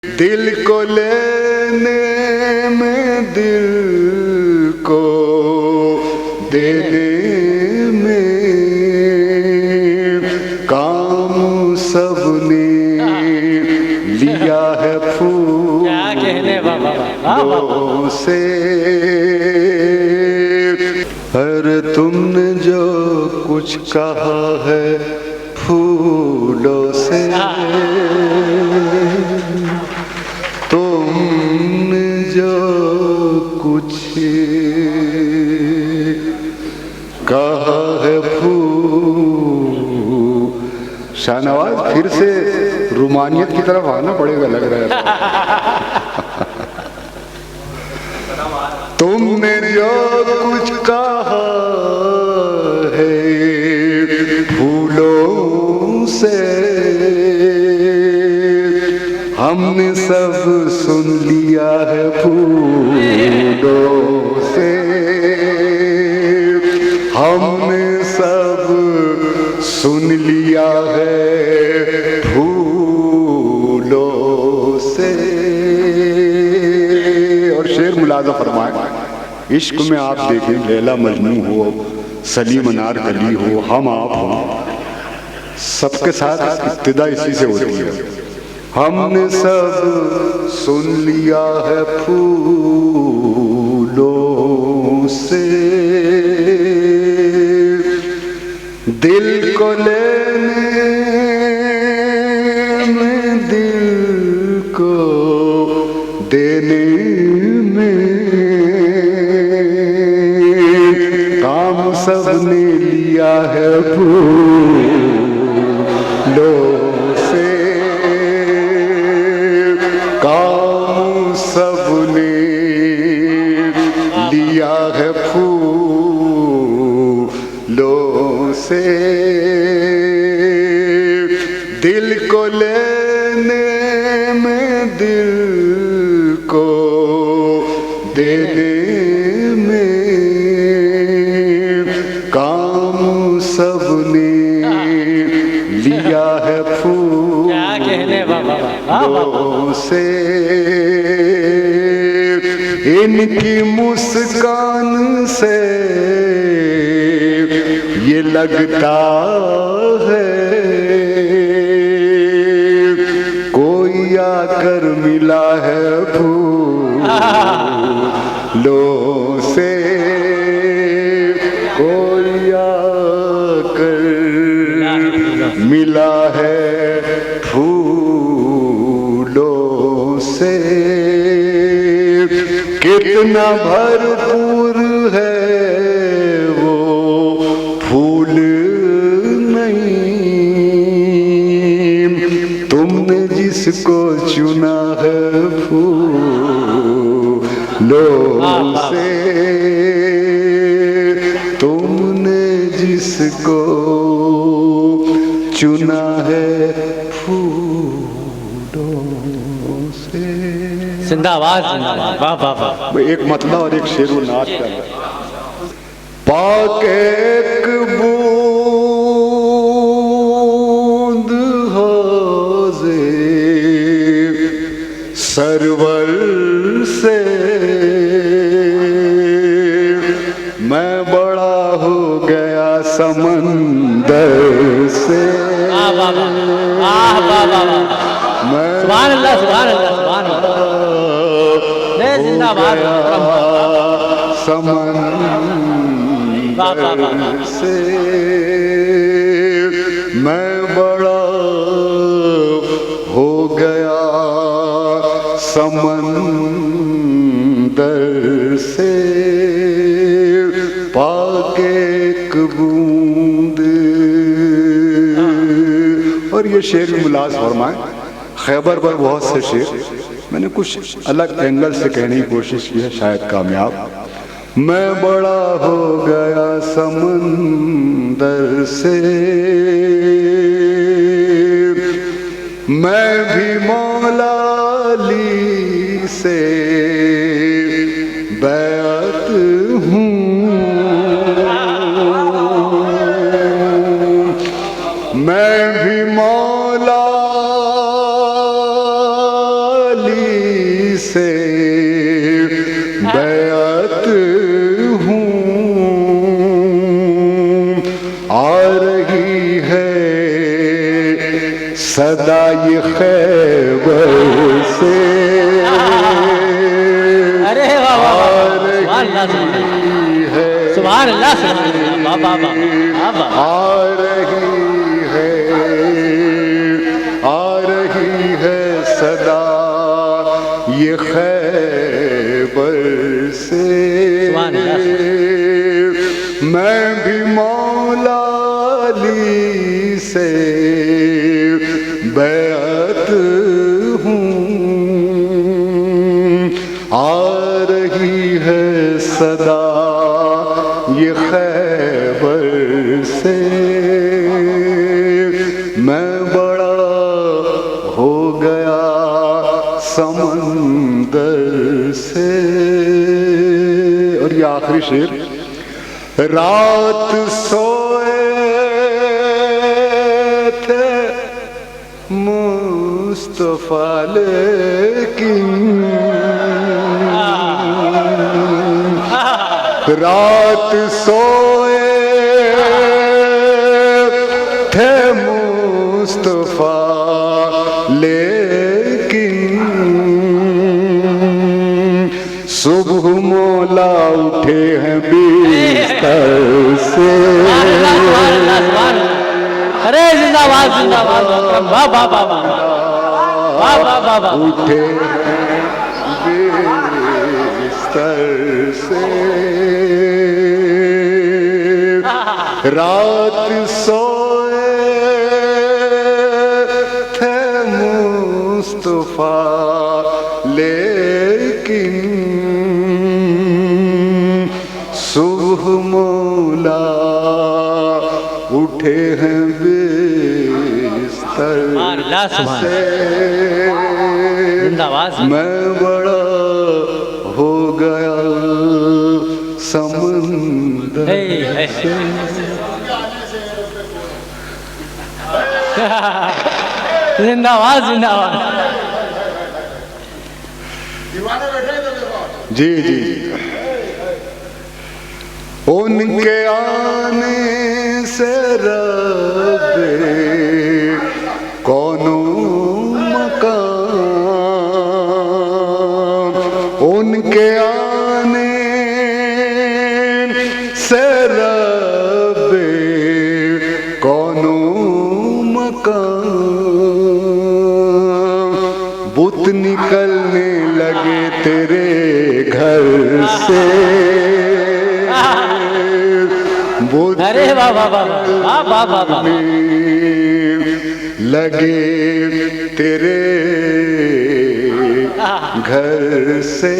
दिल को लेने में, दिल को देने में, काम सबने लिया है फूलों से। अरे तुमने जो कुछ कहा है फूलों से, तुमने जो कुछ कहा है शाहनवाज, फिर से रूमानियत की तरफ आना पड़ेगा लग रहा है। तुमने जो कुछ कहा है फूलों से, हमने सब सुन लिया है फूलों से। हमने सब सुन लिया है फूलों से। और शेर मुलाजा फरमाए, इश्क में आप देखें लैला मजनू हो, सलीम अनारकली हो, हम आप हो, सबके साथ इब्तिदा इसी से होती है। हमने सब सुन लिया है फूलों से, दिल को लेने में, दिल को देने में, काम सबने लिया है फूलों से। काम सबने लिया है फूलों से, दिल को लेने में, दिल को देने में, काम सबने लिया है फूलों से। इनकी मुस्कान से ये लगता है कोई आकर मिला है फूलों से। कोई आकर मिला है फूलों से। कितना भरपूर है वो फूल नहीं, तुमने जिसको चुना है फूलों से। तुमने जिसको चुना है फूलों से। जिंदाबाद जिंदाबाद, वाह वाह वाह। एक मतला और एक शेर नाच का। पाके एक बूंद हौज़े सरवर से, मैं बड़ा हो गया समंदर से। सुभान अल्लाह सुभान अल्लाह सुभान अल्लाह। जिंदाबाद समंदर से मैं बड़ा हो गया समंदर से, पाके एक बूंद। और ये शेर भी मुलाज फरमाए। खैबर पर बहुत से शेर मैंने कुछ अलग एंगल से कहने की कोशिश की है, शायद कामयाब। मैं बड़ा हो गया समंदर से, मैं भी मौला अली से बैत हूँ। मैं भी मौला बैअत हूँ आ रही है सदा ये खैबर से। अरे वाह वाह सुभान अल्लाह बाबा बाबा आ रही है सदा ये खैबर से। मैं भी मौला अली से बैअत हूँ आ रही है सदा ये खैबर से। मैं बड़ा हो गया समंदर से। और ये आखिरी शेर, रात सोए थे मुस्तफा लेकिन रात सोए थे मुस्तफा लेकिन सुबह मौला उठे हैं बिस्तर से। अरे जिंदाबाद जिंदाबाद वाह वाह वाह वाह वाह वाह उठे बिस्तर से। रात सोए थे मुस्तफा लेकिन सुबह मौला उठे हैं बिस्तर से। मैं बड़ा हो गया समंदर से। जिंदाबाद जिंदाबाद। जी जी उनके आने से रब्बे कौनो मकाम, उनके आने से रब्बे कौनो मकाम। बुत निकलने लगे तेरे घर से। अरे वाह वाह वाह वाह वाह वाह लगे तेरे घर से।